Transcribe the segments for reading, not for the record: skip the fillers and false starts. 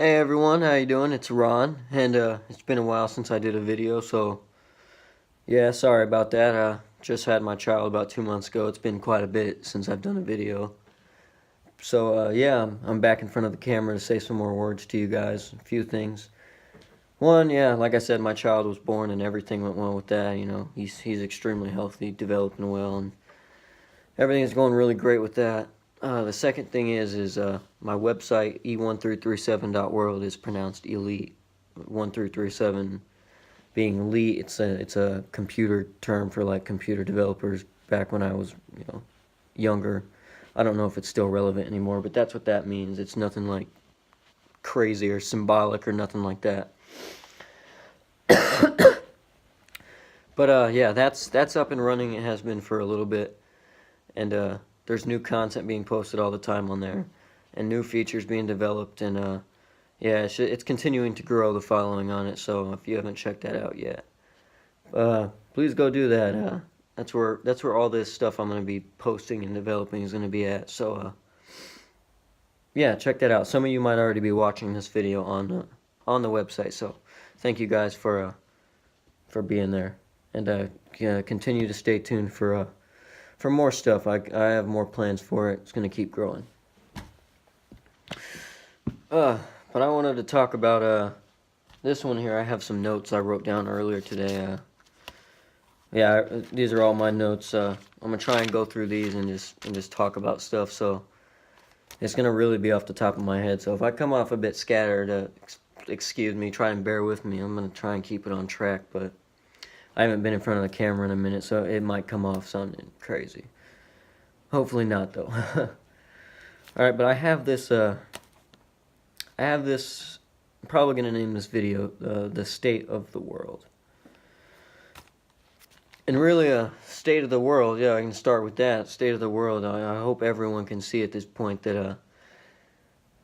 Hey everyone, how you doing? It's Ron, and it's been a while since I did a video, so yeah, sorry about that. Just had my child about 2 months ago. It's been quite a bit since I've done a video. So yeah, I'm back in front of the camera to say some more words to you guys. A few things. One, yeah, like I said, my child was born and everything went well with that. You know, he's extremely healthy, developing well, and everything's going really great with that. The second thing is my website e1337.world is pronounced elite. 1337 being elite, it's a computer term for like computer developers back when I was, younger. I don't know if it's still relevant anymore, but that's what that means. It's nothing like crazy or symbolic or nothing like that. But yeah, that's up and running. It has been for a little bit, and there's new content being posted all the time on there, and new features being developed, and yeah, it's continuing to grow the following on it. So if you haven't checked that out yet, please go do that. That's where all this stuff I'm gonna be posting and developing is gonna be at. So yeah, check that out. Some of you might already be watching this video on the website. So thank you guys for being there, and continue to stay tuned for more stuff. I have more plans for it. It's gonna keep growing. But I wanted to talk about this one here. I have some notes I wrote down earlier today. Yeah, these are all my notes. I'm gonna try and go through these and just talk about stuff. So it's gonna really be off the top of my head. So if I come off a bit scattered, excuse me. Try and bear with me. I'm gonna try and keep it on track, but I haven't been in front of the camera in a minute, so it might come off sounding crazy. Hopefully not, though. All right, but I have this. I'm probably gonna name this video "The State of the World." And really, state of the world. Yeah, I can start with that. State of the world. I hope everyone can see at this point that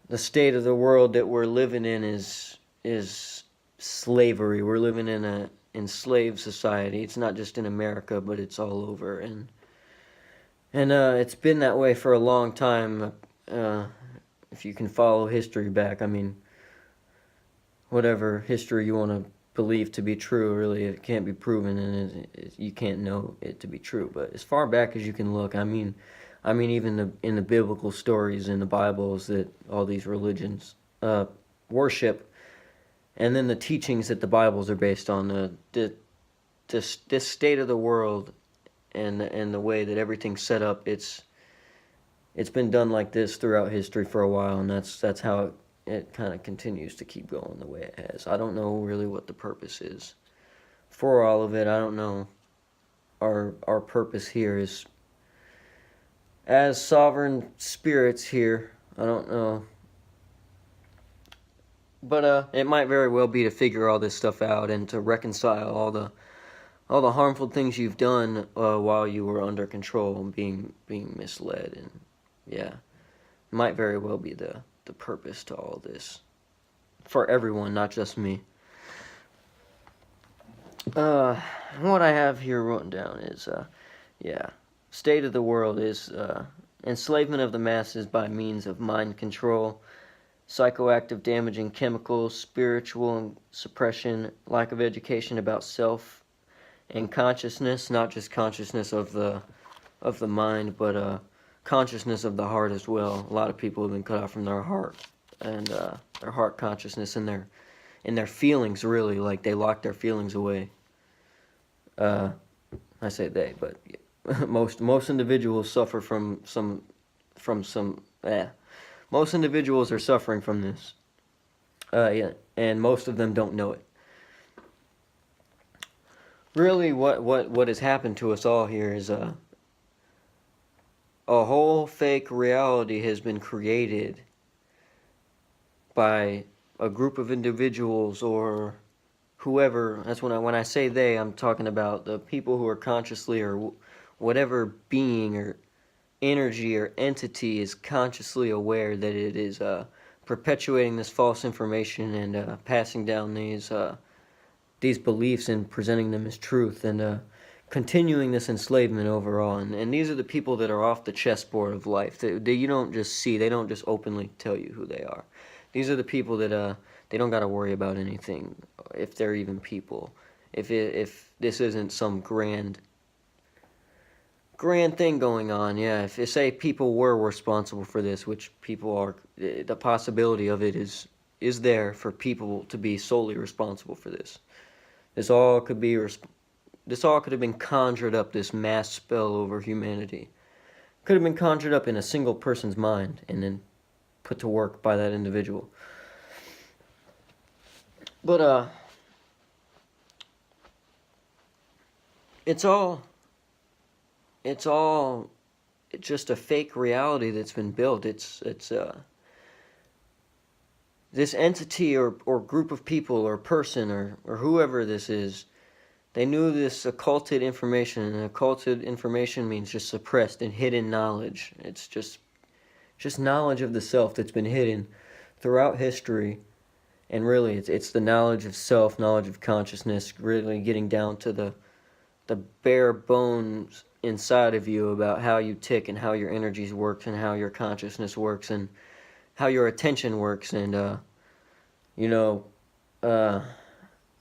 the state of the world that we're living in is slavery. We're living in a enslaved society. It's not just in America, but it's all over, and it's been that way for a long time. If you can follow history back, I mean, whatever history you want to believe to be true, really, it can't be proven, and you can't know it to be true. But as far back as you can look, I mean, even in the biblical stories in the Bibles that all these religions worship, and then the teachings that the Bibles are based on, this state of the world, and the way that everything's set up, it's been done like this throughout history for a while, and that's how it kind of continues to keep going the way it has. I don't know really what the purpose is for all of it. I don't know. Our purpose here is as sovereign spirits here. I don't know. But it might very well be to figure all this stuff out and to reconcile all the harmful things you've done while you were under control and being misled, and yeah, might very well be the purpose to all this for everyone, not just me. What I have here written down is yeah, state of the world is enslavement of the masses by means of mind control, psychoactive damaging chemicals, spiritual suppression, lack of education about self and consciousness, not just consciousness of the mind, but consciousness of the heart as well. A lot of people have been cut off from their heart and their heart consciousness and their feelings, really, like they lock their feelings away. I say they, but most individuals suffer from some. Most individuals are suffering from this. Yeah, and most of them don't know it. Really, what has happened to us all here is a whole fake reality has been created by a group of individuals or whoever. That's when I say they, I'm talking about the people who are consciously, or whatever being or energy or entity is consciously aware that it is perpetuating this false information and passing down these beliefs and presenting them as truth, and continuing this enslavement overall. And these are the people that are off the chessboard of life. You don't just see, they don't just openly tell you who they are. These are the people that they don't got to worry about anything, if they're even people. If this isn't some grand thing going on, yeah. If say people were responsible for this, which people are, the possibility of it is there for people to be solely responsible for this. This all could be this all could have been conjured up, this mass spell over humanity. Could have been conjured up in a single person's mind and then put to work by that individual. But it's all just a fake reality that's been built. It's this entity or group of people or person or whoever this is. They knew this occulted information, and occulted information means just suppressed and hidden knowledge. It's just knowledge of the self that's been hidden throughout history. And really, it's the knowledge of self, knowledge of consciousness, really getting down to the bare bones inside of you about how you tick and how your energies works and how your consciousness works and how your attention works and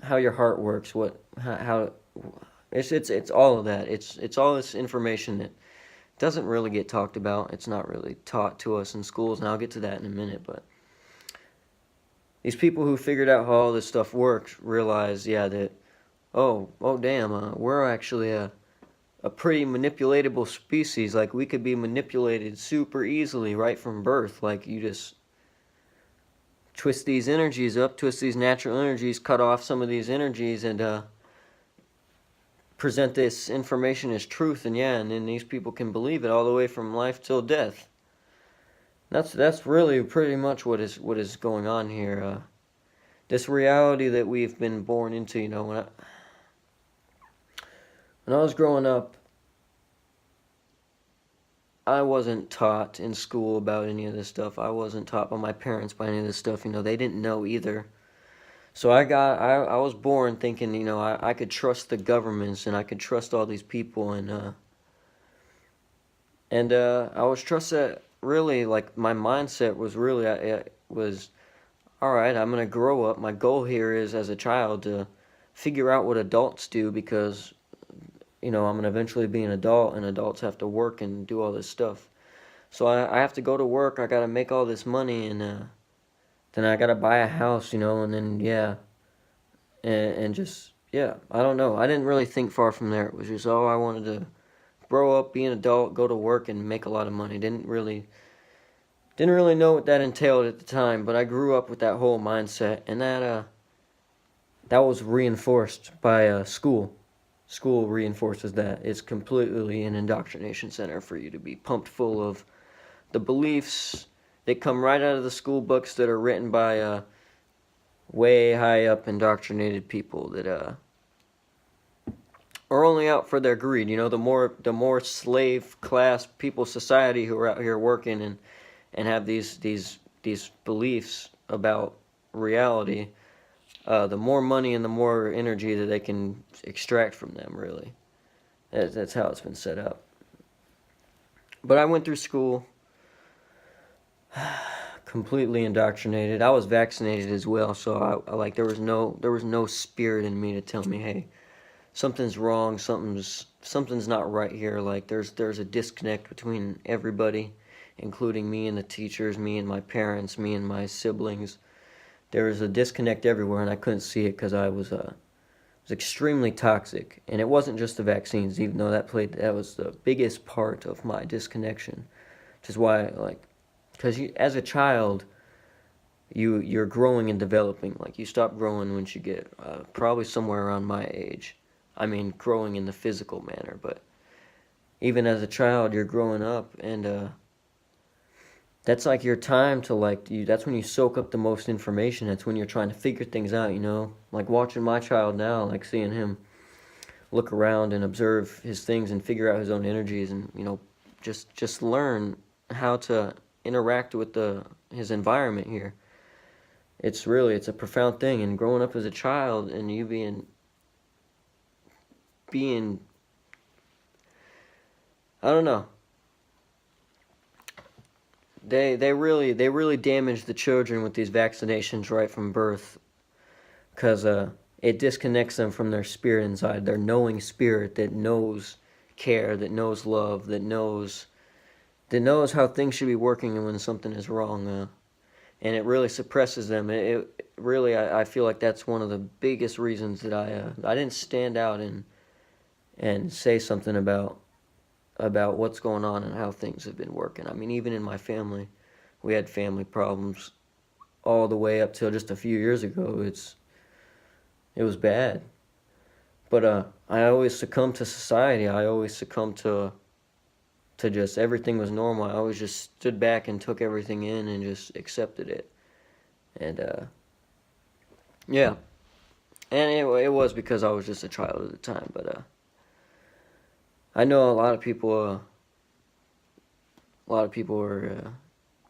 how your heart works, how it's all of that. It's all this information that doesn't really get talked about. It's not really taught to us in schools, and I'll get to that in a minute. But these people who figured out how all this stuff works realize, yeah, that oh damn, we're actually a pretty manipulatable species. Like, we could be manipulated super easily right from birth. Like, you just twist these energies up, twist these natural energies, cut off some of these energies, and present this information as truth, and then these people can believe it all the way from life till death. That's really pretty much what is going on here. This reality that we've been born into. When I was growing up, I wasn't taught in school about any of this stuff. I wasn't taught by my parents by any of this stuff. They didn't know either. So I was born thinking, I could trust the governments and I could trust all these people and I was trust that really, like, my mindset was really it was all right. I'm gonna grow up. My goal here is, as a child, to figure out what adults do, because I'm gonna eventually be an adult, and adults have to work and do all this stuff. So I have to go to work. I gotta make all this money, and then I gotta buy a house, and then and just I don't know. I didn't really think far from there. It was just, I wanted to grow up, be an adult, go to work, and make a lot of money. Didn't really know what that entailed at the time, but I grew up with that whole mindset, and that was reinforced by school. School reinforces that. It's completely an indoctrination center for you to be pumped full of the beliefs that come right out of the school books that are written by way high up indoctrinated people that are only out for their greed. The more slave class people, society, who are out here working and have these beliefs about reality, the more money and the more energy that they can extract from them, really. That's how it's been set up. But I went through school completely indoctrinated. I was vaccinated as well, so I there was no spirit in me to tell me, hey, something's wrong, something's not right here. Like, there's a disconnect between everybody, including me and the teachers, me and my parents, me and my siblings. There was a disconnect everywhere, and I couldn't see it because I was extremely toxic. And it wasn't just the vaccines, even though that was the biggest part of my disconnection. Which is why, because as a child, you're growing and developing. Like, you stop growing once you get probably somewhere around my age. I mean, growing in the physical manner, but even as a child, you're growing up, and that's like your time to that's when you soak up the most information. That's when you're trying to figure things out, like watching my child now, like seeing him look around and observe his things and figure out his own energies, and just learn how to interact with his environment here. It's a profound thing. And growing up as a child and you being I don't know. They really damage the children with these vaccinations right from birth, because it disconnects them from their spirit inside, their knowing spirit that knows care, that knows love, that knows how things should be working and when something is wrong. And it really suppresses them. It really, I feel like that's one of the biggest reasons that I didn't stand out and say something about what's going on and how things have been working. I mean, even in my family, we had family problems all the way up till just a few years ago. It was bad. But I always succumbed to society. I always succumbed to just everything was normal. I always just stood back and took everything in and just accepted it. And yeah, and it was because I was just a child at the time. But I know a lot of people. A lot of people are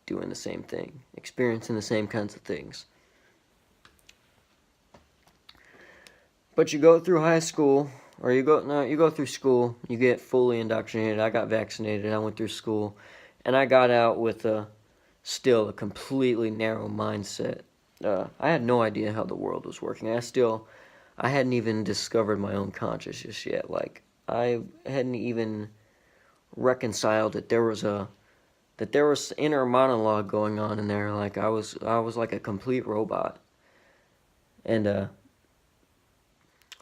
doing the same thing, experiencing the same kinds of things. But you go through high school, or you go through school, you get fully indoctrinated. I got vaccinated, I went through school, and I got out with still a completely narrow mindset. I had no idea how the world was working. I hadn't even discovered my own consciousness yet. Like, I hadn't even reconciled that there was inner monologue going on in there. Like, I was like a complete robot. And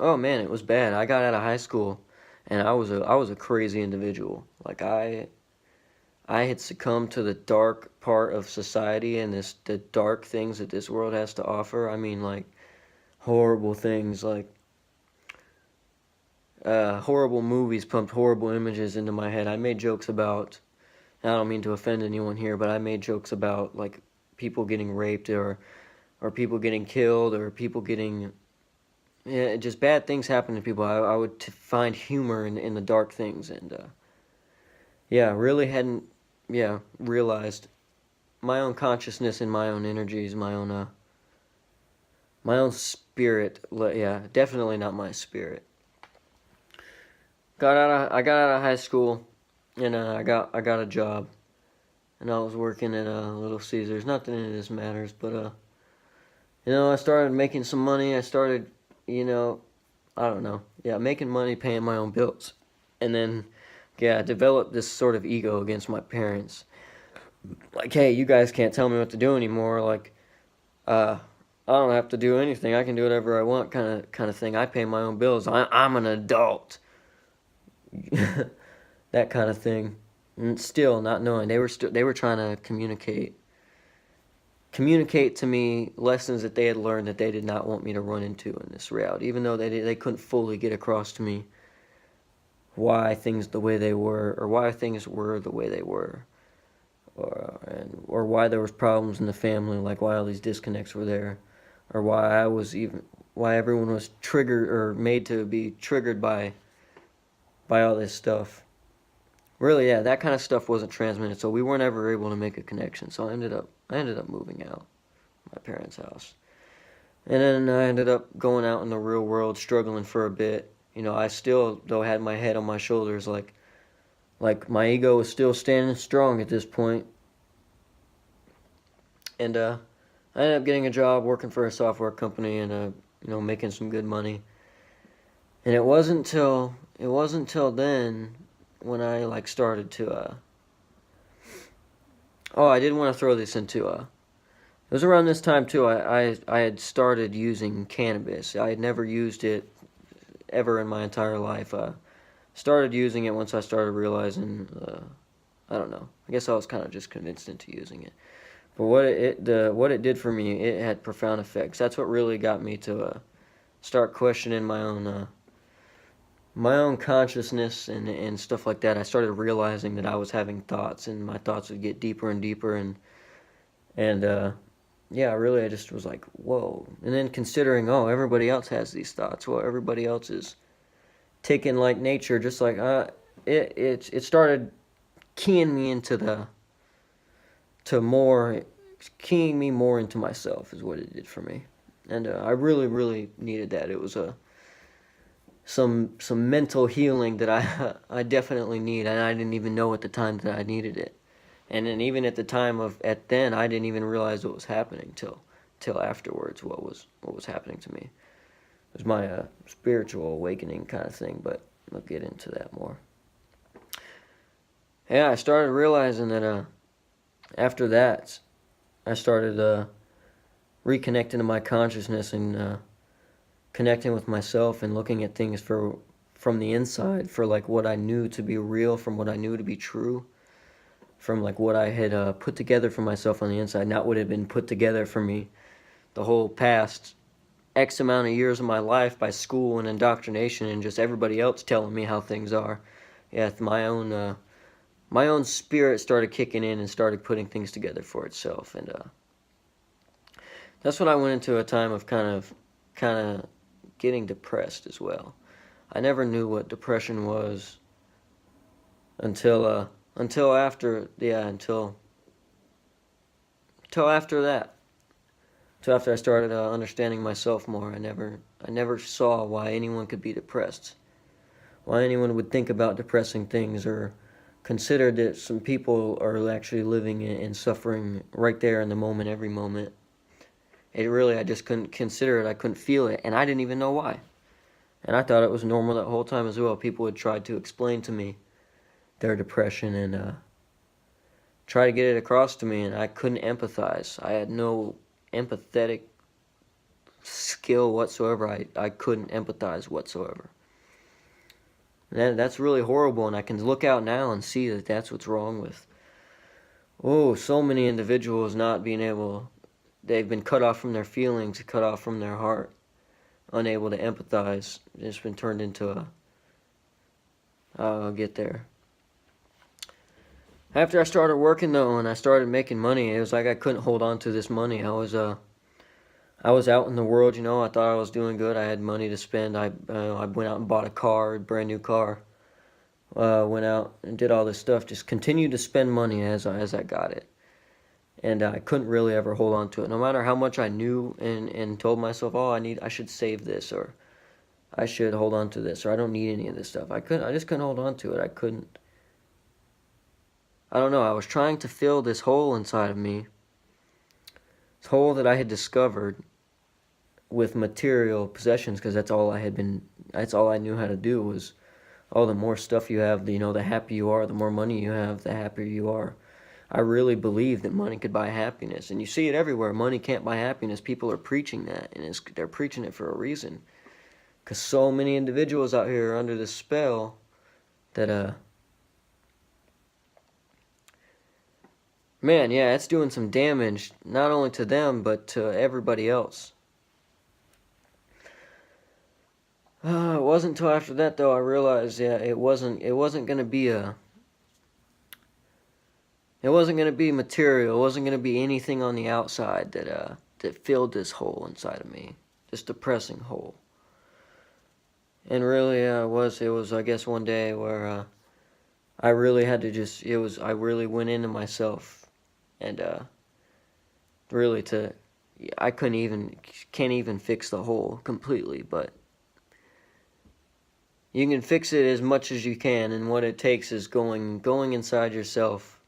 oh man, it was bad. I got out of high school, and I was a crazy individual. Like, I had succumbed to the dark part of society and the dark things that this world has to offer. I mean, like, horrible things, like horrible movies pumped horrible images into my head. I made jokes about, I don't mean to offend anyone here, but I made jokes about, like, people getting raped, or people getting killed, or people getting, yeah, just bad things happen to people. I would find humor in the dark things. And yeah, really hadn't, yeah, realized my own consciousness and my own energies, my own spirit. Yeah, definitely not my spirit. I got out of high school, and I got a job, and I was working at Little Caesars. Not that any of this matters, but I started making some money. I started, I don't know, yeah, making money, paying my own bills, and then, yeah, I developed this sort of ego against my parents. Like, hey, you guys can't tell me what to do anymore. Like, I don't have to do anything. I can do whatever I want, kind of thing. I pay my own bills. I'm an adult. That kind of thing. And still not knowing, they were trying to communicate to me lessons that they had learned that they did not want me to run into in this reality, even though they couldn't fully get across to me why things the way they were, or why things were the way they were, or why there was problems in the family, like why all these disconnects were there, or why everyone was triggered or made to be triggered by all this stuff. Really, yeah, that kind of stuff wasn't transmitted, so we weren't ever able to make a connection. So I ended up moving out my parents' house, and then I ended up going out in the real world, struggling for a bit. I still, though, had my head on my shoulders, like my ego was still standing strong at this point. And I ended up getting a job working for a software company, and making some good money. And it wasn't till then when I, like, started to oh, I did want to throw this into it was around this time too. I had started using cannabis. I had never used it ever in my entire life. Started using it once I started realizing, I don't know, I guess I was kind of just convinced into using it. But what it did for me, it had profound effects. That's what really got me to start questioning my own consciousness and stuff like that. I started realizing that I was having thoughts, and my thoughts would get deeper and deeper, and yeah, really, I just was like, whoa. And then considering, oh, everybody else has these thoughts. Well, everybody else is taking like nature, just like it started keying me keying me more into myself is what it did for me. And I really, really needed that. some mental healing that I definitely need, and I didn't even know at the time that I needed it. And then even at the time at then, I didn't even realize what was happening till afterwards. What was happening to me. It was my spiritual awakening kind of thing, but I'll get into that more. Yeah, I started realizing that after that, I started reconnecting to my consciousness and connecting with myself and looking at things from the inside for like what I knew to be real, from what I knew to be true, from like what I had put together for myself on the inside, not what had been put together for me the whole past X amount of years of my life by school and indoctrination and just everybody else telling me how things are. Yeah, my own spirit started kicking in and started putting things together for itself, and that's when I went into a time of kind of getting depressed as well. I never knew what depression was until after until after that. Until after I started understanding myself more. I never saw why anyone could be depressed. Why anyone would think about depressing things or consider that some people are actually living and suffering right there in the moment, every moment. I just couldn't consider it. I couldn't feel it, and I didn't even know why. And I thought it was normal that whole time as well. People had tried to explain to me their depression and try to get it across to me, and I couldn't empathize. I had no empathetic skill whatsoever. I couldn't empathize whatsoever. And that's really horrible, and I can look out now and see that that's what's wrong with, so many individuals not being able, they've been cut off from their feelings, cut off from their heart, unable to empathize. It's been turned into I'll get there. After I started working though, and I started making money, it was like I couldn't hold on to this money. I was out in the world, I thought I was doing good. I had money to spend. I went out and bought a car, a brand new car. Went out and did all this stuff. Just continued to spend money as I got it, and I couldn't really ever hold on to it. No matter how much I knew and told myself, I should save this, or I should hold on to this, or I don't need any of this stuff. I just couldn't hold on to it. I couldn't. I don't know. I was trying to fill this hole inside of me, this hole that I had discovered with material possessions, because that's all I knew how to do was, the more stuff you have, the happier you are, the more money you have, the happier you are. I really believe that money could buy happiness, and you see it everywhere. Money can't buy happiness. People are preaching that, and they're preaching it for a reason, because so many individuals out here are under this spell that man, yeah, it's doing some damage, not only to them, but to everybody else. It wasn't until after that, though, I realized, it wasn't gonna be it wasn't gonna be material. It wasn't gonna be anything on the outside that filled this hole inside of me, this depressing hole. And really, it was, I guess, one day where I really had to I really went into myself, and really I can't even fix the hole completely, but you can fix it as much as you can, and what it takes is going inside yourself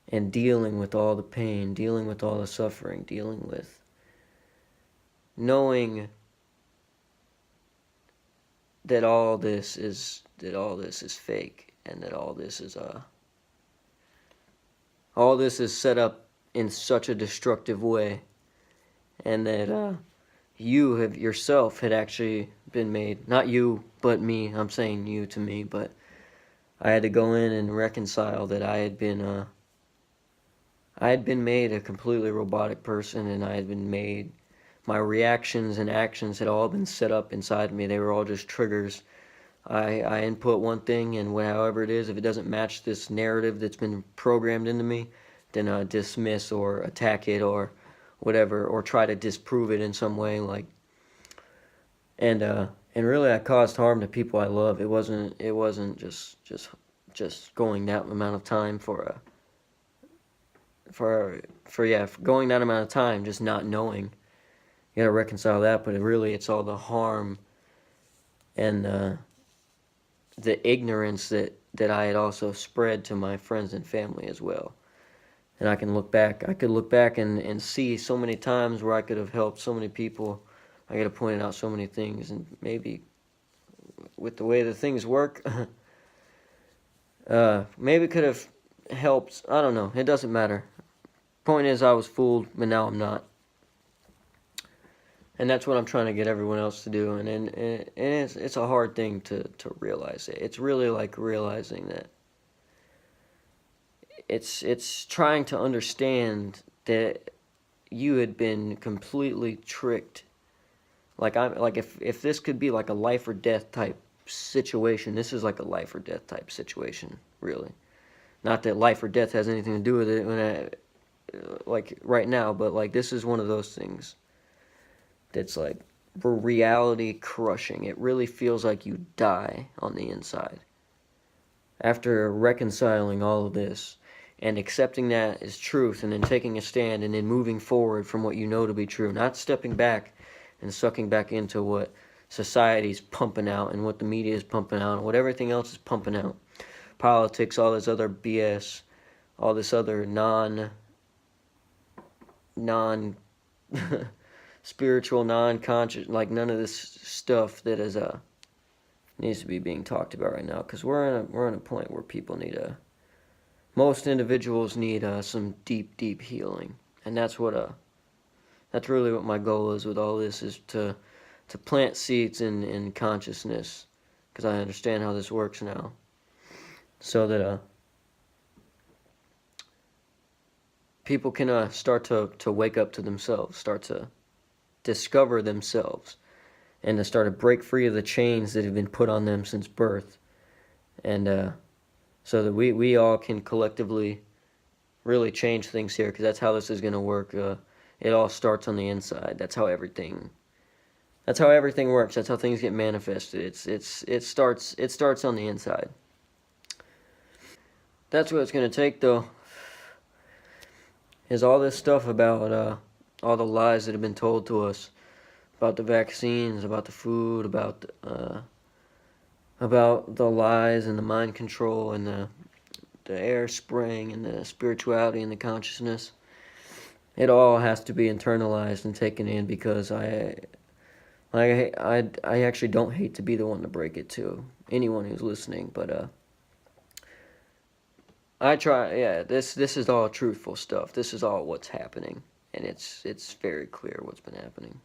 and dealing with all the pain, dealing with all the suffering, dealing with knowing that all this is fake, and that all this is set up in such a destructive way, and that you yourself had actually been made, not you, but me. I'm saying you to me, but I had to go in and reconcile that I had been made a completely robotic person, and I had been made, my reactions and actions had all been set up inside me. They were all just triggers. I input one thing, and however it is, if it doesn't match this narrative that's been programmed into me, then I dismiss or attack it or whatever, or try to disprove it in some way, like, and really I caused harm to people I love. It wasn't just going that amount of time for going that amount of time, just not knowing. You gotta reconcile that, but it's all the harm and the ignorance that I had also spread to my friends and family as well. And I could look back and see so many times where I could have helped so many people. I could have pointed out so many things, and maybe with the way that things work, maybe could have helped. I don't know. It doesn't matter. Point is, I was fooled, but now I'm not. And that's what I'm trying to get everyone else to do. And it's a hard thing to realize it. It's really like realizing that it's trying to understand that you had been completely tricked. Like if this could be like a life or death type situation, this is like a life or death type situation, really. Not that life or death has anything to do with it like right now, but like this is one of those things that's like reality crushing. It really feels like you die on the inside. After reconciling all of this and accepting that as truth and then taking a stand and then moving forward from what you know to be true, not stepping back and sucking back into what society's pumping out and what the media is pumping out and what everything else is pumping out. Politics, all this other BS, all this other non spiritual, non-conscious, like none of this stuff that is needs to be being talked about right now, because we're in a point where people need most individuals need some deep healing, and that's really what my goal is with all this, is to plant seeds in consciousness, because I understand how this works now, so that people can start to wake up to themselves, start to discover themselves, and to start to break free of the chains that have been put on them since birth, and so that we all can collectively really change things here, because that's how this is going to work. It all starts on the inside. That's how everything works. That's how things get manifested. It starts on the inside. That's what it's going to take, though, is all this stuff about all the lies that have been told to us about the vaccines, about the food, about the lies and the mind control and the air spraying and the spirituality and the consciousness. It all has to be internalized and taken in, because I actually don't hate to be the one to break it to anyone who's listening, but I try. Yeah, this is all truthful stuff. This is all what's happening, and it's very clear what's been happening.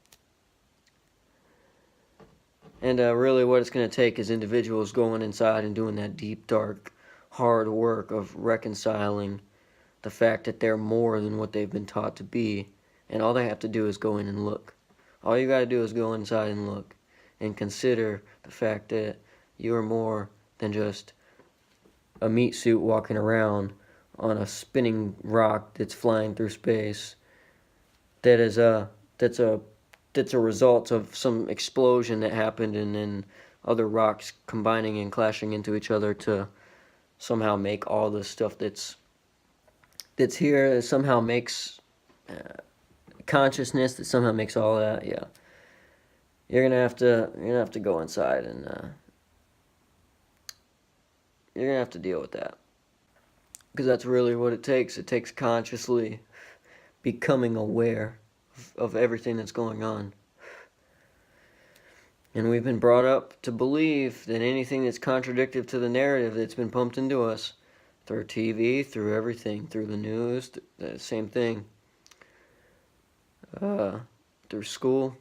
And really what it's going to take is individuals going inside and doing that deep, dark, hard work of reconciling the fact that they're more than what they've been taught to be, and all they have to do is go in and look. All you got to do is go inside and look, and consider the fact that you are more than just a meat suit walking around on a spinning rock that's flying through space. That's a result of some explosion that happened, and then other rocks combining and clashing into each other to somehow make all the stuff that's here. It somehow makes consciousness, that somehow makes all that. Yeah, you're gonna have to go inside, and you're gonna have to deal with that, because that's really what it takes. It takes consciously becoming aware of everything that's going on. And we've been brought up to believe that anything that's contradictory to the narrative that's been pumped into us through TV, through everything, through the news, the same thing, through school.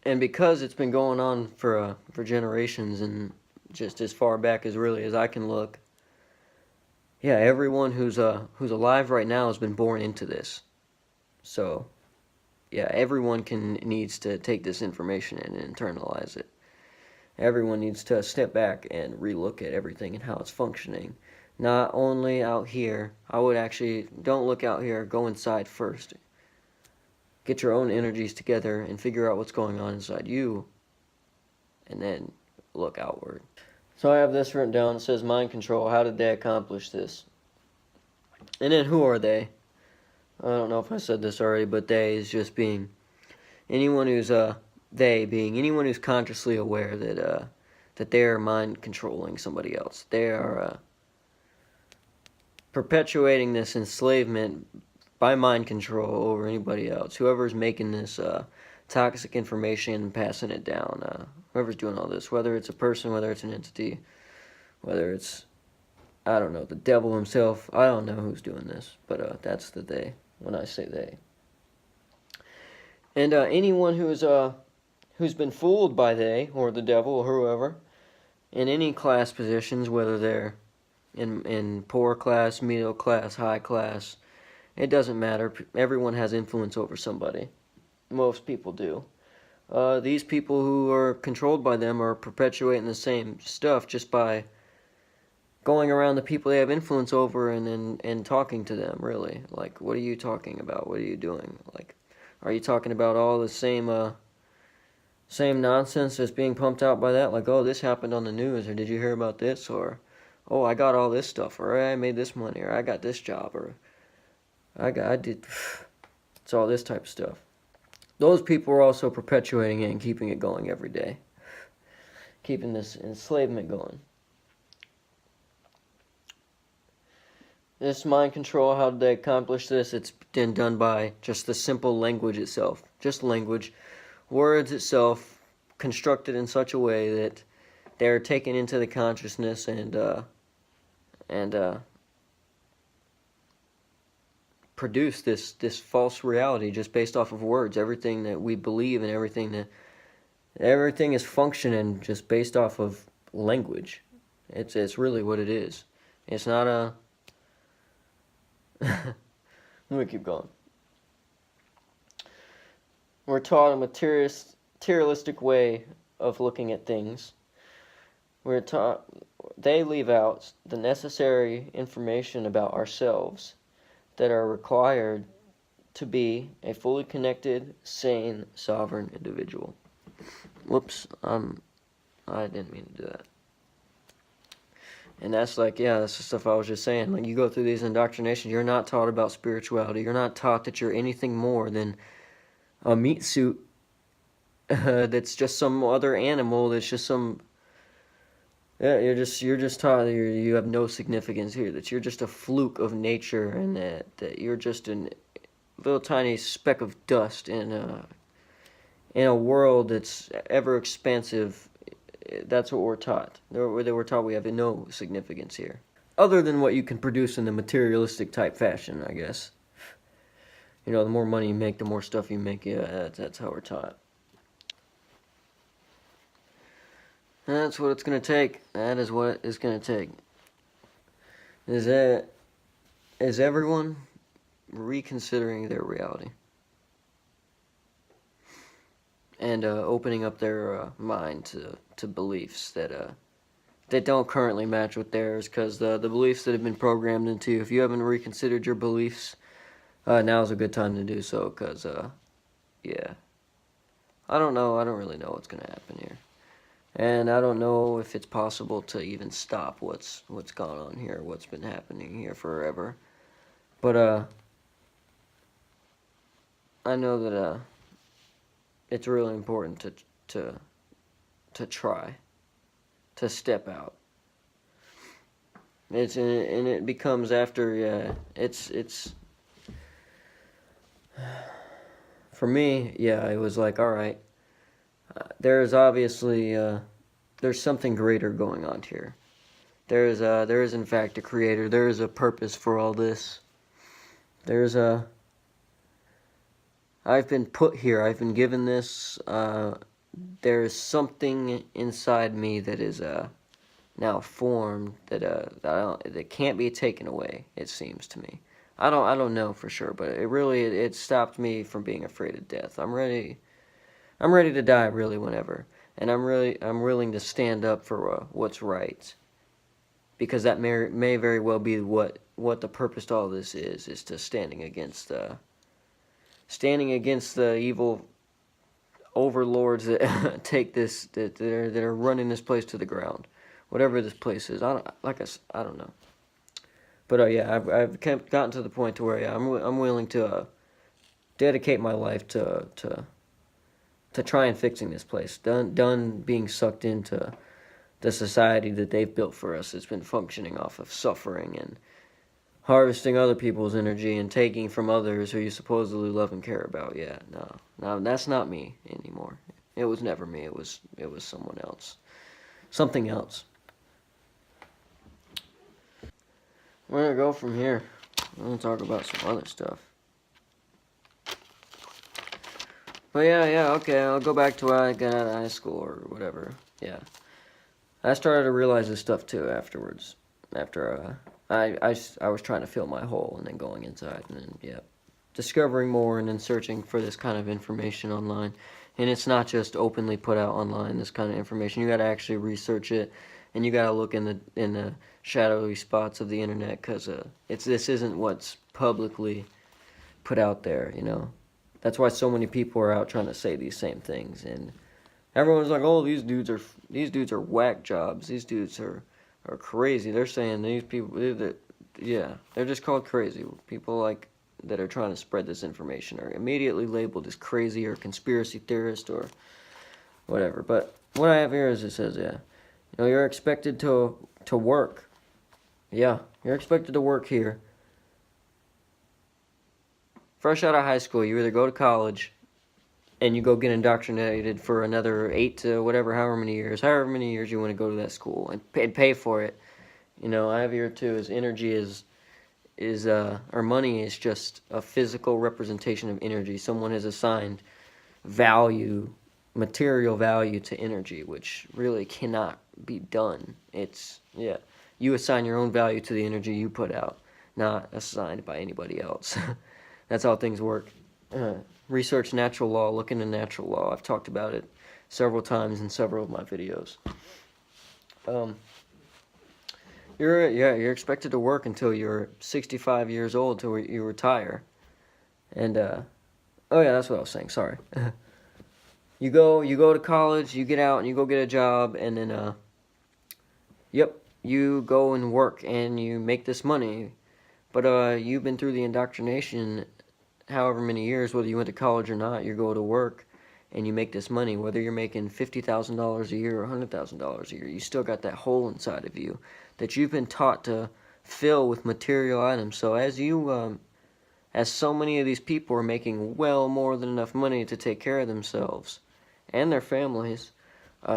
And because it's been going on for generations, and just as far back as really as I can look, yeah, everyone who's alive right now has been born into this. So yeah, everyone needs to take this information and internalize it. Everyone needs to step back and relook at everything and how it's functioning. Not only out here. I would actually, don't look out here, go inside first. Get your own energies together and figure out what's going on inside you, and then look outward. So I have this written down. It says mind control. How did they accomplish this? And then who are they? I don't know if I said this already, but they is just being anyone who's they being anyone who's consciously aware that they are mind controlling somebody else. They are perpetuating this enslavement by mind control over anybody else. Whoever's making this toxic information and passing it down, whoever's doing all this, whether it's a person, whether it's an entity, whether it's, I don't know, the devil himself. I don't know who's doing this, but that's the they when I say they. And anyone who's been fooled by they or the devil or whoever in any class positions, whether they're in poor class, middle class, high class, it doesn't matter. Everyone has influence over somebody. Most people do. These people who are controlled by them are perpetuating the same stuff just by going around the people they have influence over and talking to them, really. Like, what are you talking about? What are you doing? Like, are you talking about all the same nonsense that's being pumped out by that? Like, oh, this happened on the news, or did you hear about this? Or, oh, I got all this stuff, or I made this money, or I got this job, or I did. It's all this type of stuff. Those people are also perpetuating it and keeping it going every day. Keeping this enslavement going. This mind control, how did they accomplish this? It's been done by just the simple language itself. Just language. Words itself constructed in such a way that they're taken into the consciousness and produce this false reality just based off of words. Everything that we believe and everything is functioning just based off of language. It's really what it is. It's not a let me keep going. We're taught a materialistic way of looking at things. We're taught they leave out the necessary information about ourselves that are required to be a fully connected, sane, sovereign individual. Whoops, I didn't mean to do that. And that's like, yeah, that's the stuff I was just saying. Like, you go through these indoctrinations, you're not taught about spirituality. You're not taught that you're anything more than a meat suit that's just some other animal. That's just some. Yeah, you're just taught that you have no significance here. That you're just a fluke of nature, and that you're just a little tiny speck of dust in a world that's ever expansive. That's what we're taught. We're taught we have no significance here. Other than what you can produce in the materialistic type fashion, I guess. You know, the more money you make, the more stuff you make. Yeah, that's how we're taught. And that's what it's going to take. That is what it's going to take. Is everyone reconsidering their reality? And opening up their mind to beliefs that don't currently match with theirs, because the beliefs that have been programmed into you, if you haven't reconsidered your beliefs, now's a good time to do so, because, yeah. I don't really know what's going to happen here. And I don't know if it's possible to even stop what's gone on here, what's been happening here forever. But, I know that, it's really important to try to step out. And it becomes after it's for me, it was like, all right, there's obviously there's something greater going on here. There is in fact a creator. There is a purpose for all this. I've been put here. I've been given this. There is something inside me that is now formed that can't be taken away. It seems to me. I don't know for sure, but it stopped me from being afraid of death. I'm ready to die really whenever, and I'm willing to stand up for what's right, because that may very well be what the purpose to all this is to standing against the evil overlords that take this, that are running this place to the ground, whatever this place is. I don't know, but I've gotten to the point to where I'm willing to dedicate my life to to try and fixing this place. Done being sucked into the society that they've built for us. It's been functioning off of suffering and harvesting other people's energy and taking from others who you supposedly love and care about. Yeah, no, that's not me anymore. It was never me. It was someone else, something else. Where do I go from here? I'm gonna talk about some other stuff. But yeah, okay, I'll go back to when I got out of high school or whatever. Yeah. I started to realize this stuff too afterwards. After I was trying to fill my hole and then going inside and then, yeah, discovering more and then searching for this kind of information online. And it's not just openly put out online, this kind of information. You got to actually research it, and you got to look in the shadowy spots of the internet, because this isn't what's publicly put out there, you know. That's why so many people are out trying to say these same things, and everyone's like, "Oh, these dudes are whack jobs. These dudes are crazy." They're saying these people, they're just called crazy. People like that are trying to spread this information are immediately labeled as crazy or conspiracy theorist or whatever. But what I have here is it says, yeah, you know, you're expected to work. Yeah, you're expected to work here. Fresh out of high school, you either go to college and you go get indoctrinated for another 8 to whatever, however many years you want to go to that school and pay for it. You know, I have here too is energy is or money is just a physical representation of energy. Someone has assigned value, material value to energy, which really cannot be done. It's, yeah, you assign your own value to the energy you put out, not assigned by anybody else. That's how things work. Research natural law, look into natural law. I've talked about it several times in several of my videos. You're expected to work until you're 65 years old, till you retire. And oh yeah, that's what I was saying. Sorry. You go to college, you get out and you go get a job, and then yep, you go and work and you make this money. But you've been through the indoctrination however many years, whether you went to college or not. You go to work and you make this money, whether you're making $50,000 a year or $100,000 a year. You still got that hole inside of you that you've been taught to fill with material items. So as so many of these people are making well more than enough money to take care of themselves and their families,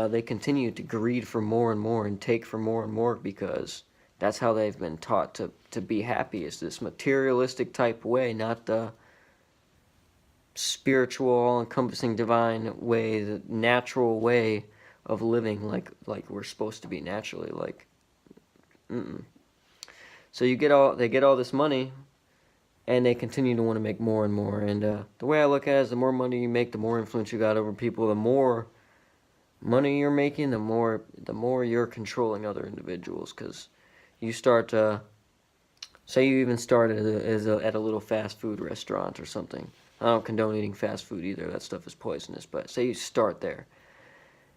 they continue to greed for more and more and take for more and more, because that's how they've been taught to be happy, is this materialistic type way, not the spiritual, all-encompassing, divine way, the natural way of living, like we're supposed to be naturally. Like, so they get all this money, and they continue to want to make more and more. And the way I look at it is, the more money you make, the more influence you got over people. The more money you're making, the more you're controlling other individuals, because you start say you even start at a little fast food restaurant or something. I don't condone eating fast food either. That stuff is poisonous. But say you start there,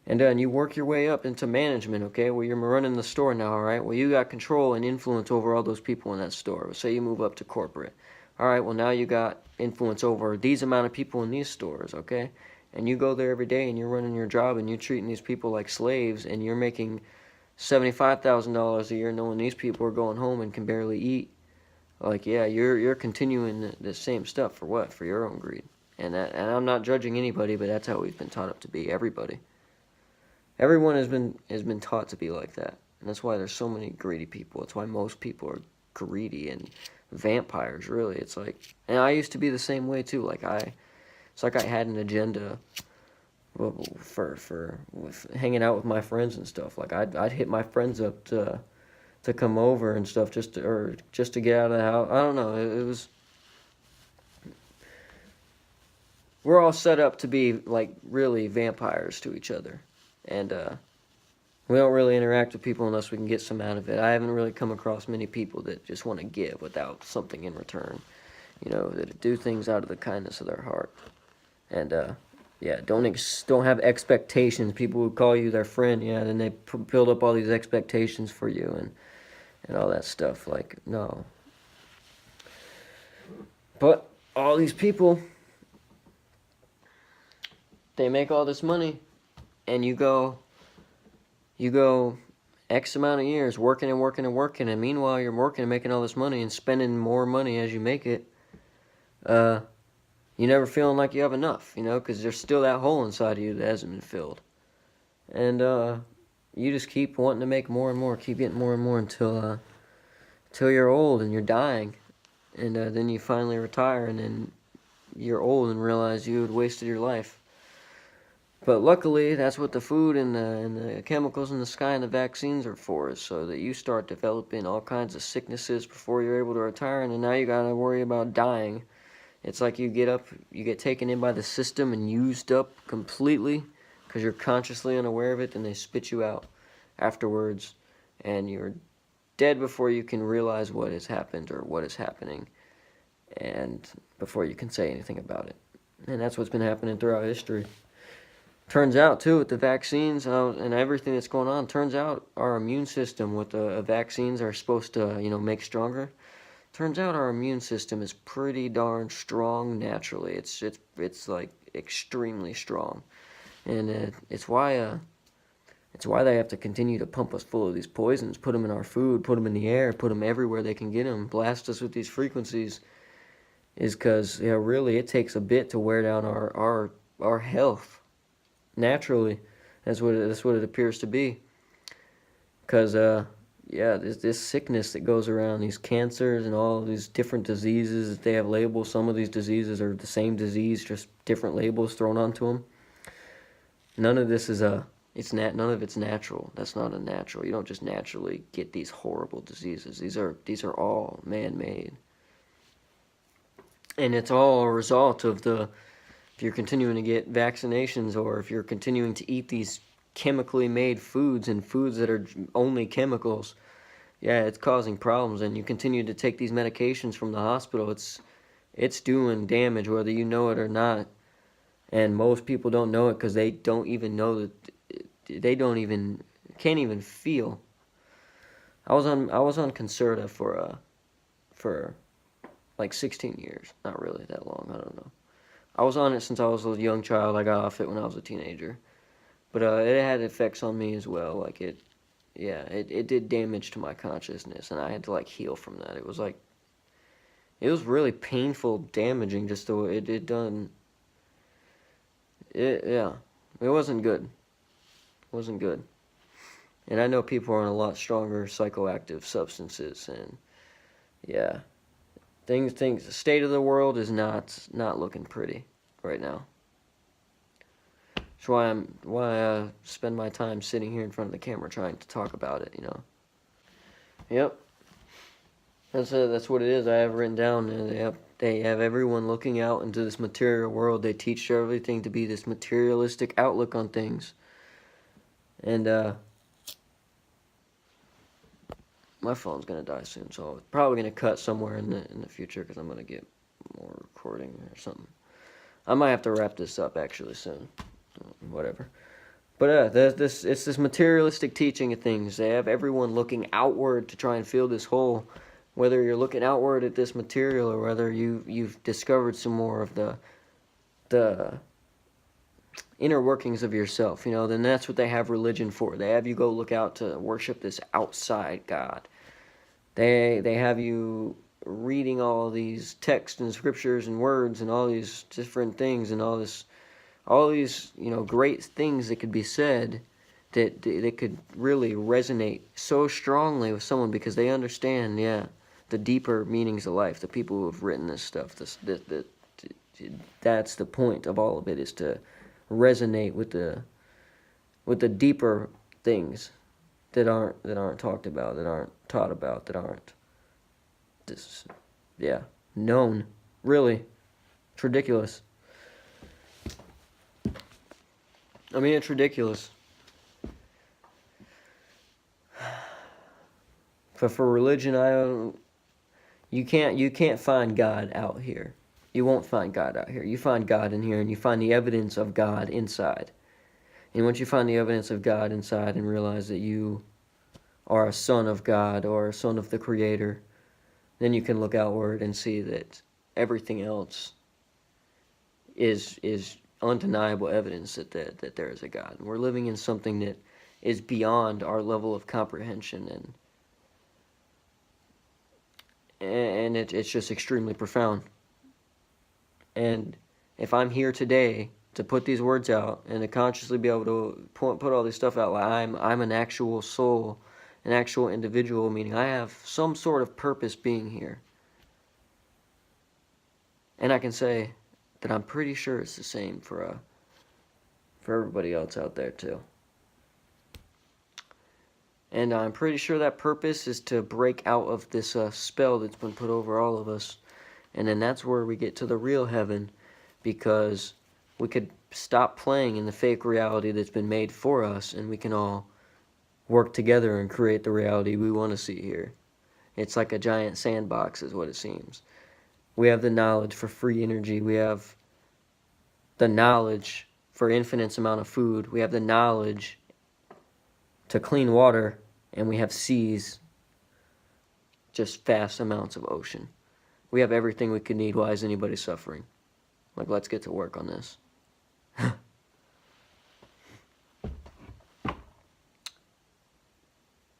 and then you work your way up into management, okay? Well, you're running the store now, all right? Well, you got control and influence over all those people in that store. Say you move up to corporate. All right, well, now you got influence over these amount of people in these stores, okay? And you go there every day and you're running your job and you're treating these people like slaves, and you're making $75,000 a year knowing these people are going home and can barely eat. Like, yeah, you're continuing the same stuff for what? For your own greed. And I'm not judging anybody, but that's how we've been taught up to be. Everybody. Everyone has been taught to be like that. And that's why there's so many greedy people. That's why most people are greedy and vampires, really. It's like, and I used to be the same way too. It's like I had an agenda for with hanging out with my friends and stuff. Like I'd hit my friends up to come over and stuff, just to get out of the house. I don't know. It was, we're all set up to be like really vampires to each other, and we don't really interact with people unless we can get some out of it. I haven't really come across many people that just want to give without something in return. You know, that do things out of the kindness of their heart, and yeah, don't have expectations. People who call you their friend, yeah, then they build up all these expectations for you and all that stuff. Like, no. But all these people, they make all this money, and you go X amount of years working and working and working, and meanwhile you're working and making all this money and spending more money as you make it. You never feeling like you have enough, because there's still that hole inside of you that hasn't been filled. And you just keep wanting to make more and more, keep getting more and more until you're old and you're dying. And then you finally retire, and then you're old and realize you had wasted your life. But luckily, that's what the food and the chemicals in the sky and the vaccines are for, is so that you start developing all kinds of sicknesses before you're able to retire, and then now you gotta worry about dying. It's like you get taken in by the system and used up completely because you're consciously unaware of it, and they spit you out afterwards, and you're dead before you can realize what has happened or what is happening, and before you can say anything about it. And that's what's been happening throughout history. Turns out, too, with the vaccines and everything that's going on, turns out our immune system with the vaccines are supposed to, make stronger. Turns out our immune system is pretty darn strong naturally. It's like extremely strong, and it's why they have to continue to pump us full of these poisons, put them in our food, put them in the air, put them everywhere they can get them, blast us with these frequencies, is because really it takes a bit to wear down our health. Naturally, that's what it appears to be. Because this sickness that goes around, these cancers and all these different diseases that they have labels. Some of these diseases are the same disease, just different labels thrown onto them. None of this is none of it's natural. That's not a natural. You don't just naturally get these horrible diseases. These are all man-made, and it's all a result of if you're continuing to get vaccinations, or if you're continuing to eat these chemically made foods and foods that are only chemicals, it's causing problems. And you continue to take these medications from the hospital, it's doing damage whether you know it or not. And most people don't know it because they don't even know that can't even feel. I was on Concerta for like 16 years. Not really that long, I don't know. I was on it since I was a young child. I got off it when I was a teenager. But it had effects on me as well. Like it did damage to my consciousness, and I had to heal from that. It was really painful, damaging, just the way it done. It wasn't good. It wasn't good. And I know people are on a lot stronger psychoactive substances, and the state of the world is not looking pretty right now. That's why I spend my time sitting here in front of the camera trying to talk about it, Yep. That's what it is. I have written down. They have everyone looking out into this material world. They teach everything to be this materialistic outlook on things. And my phone's gonna die soon, so it's probably gonna cut somewhere in the future because I'm gonna get more recording or something. I might have to wrap this up actually soon. Whatever. But it's this materialistic teaching of things. They have everyone looking outward to try and fill this hole. Whether you're looking outward at this material, or whether you've discovered some more of the inner workings of yourself, then that's what they have religion for. They have you go look out to worship this outside God. They have you reading all these texts and scriptures and words and all these different things and all these great things that could be said that could really resonate so strongly with someone because they understand the deeper meanings of life. The people who have written this stuff, that's the point of all of it, is to resonate with the deeper things that aren't talked about, that aren't taught about, that aren't known. Really, it's ridiculous. I mean, it's ridiculous. But for religion, you can't find God out here. You won't find God out here. You find God in here, and you find the evidence of God inside. And once you find the evidence of God inside and realize that you are a son of God or a son of the Creator, then you can look outward and see that everything else is undeniable evidence that there is a God. We're living in something that is beyond our level of comprehension, and it's just extremely profound. And if I'm here today to put these words out and to consciously be able to put all this stuff out, like I'm an actual soul, an actual individual, meaning I have some sort of purpose being here. And I can say that I'm pretty sure it's the same for everybody else out there too. And I'm pretty sure that purpose is to break out of this spell that's been put over all of us. And then that's where we get to the real heaven, because we could stop playing in the fake reality that's been made for us, and we can all work together and create the reality we want to see here. It's like a giant sandbox is what it seems. We have the knowledge for free energy. We have the knowledge for infinite amount of food. We have the knowledge to clean water, and we have seas, just vast amounts of ocean. We have everything we could need. Why is anybody suffering? Like, let's get to work on this.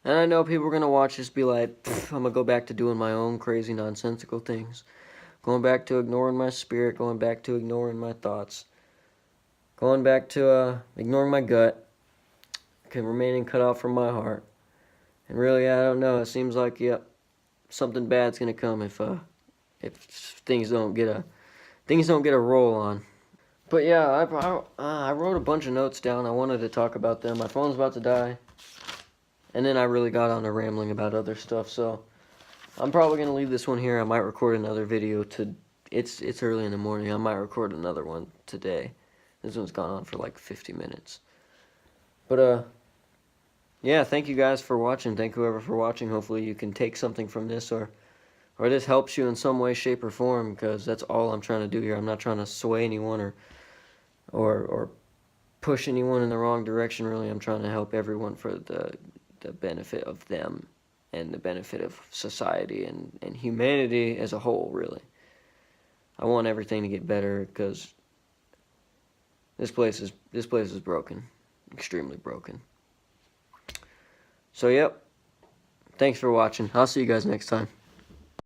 And I know people are going to watch this be like, I'm going to go back to doing my own crazy nonsensical things. Going back to ignoring my spirit, going back to ignoring my thoughts. Going back to ignoring my gut. Remaining cut off from my heart. And really, I don't know. It seems like, yep, something bad's going to come if things don't get a roll on. But yeah, I wrote a bunch of notes down. I wanted to talk about them. My phone's about to die. And then I really got on to rambling about other stuff, so I'm probably going to leave this one here. I might record another video it's early in the morning. I might record another one today. This one's gone on for like 50 minutes. But yeah, thank you guys for watching. Thank whoever for watching. Hopefully you can take something from this, or this helps you in some way, shape, or form, because that's all I'm trying to do here. I'm not trying to sway anyone or push anyone in the wrong direction, really. I'm trying to help everyone for the benefit of them and the benefit of society and humanity as a whole, really. I want everything to get better, because this place is broken. Extremely broken. So, yep. Thanks for watching. I'll see you guys next time.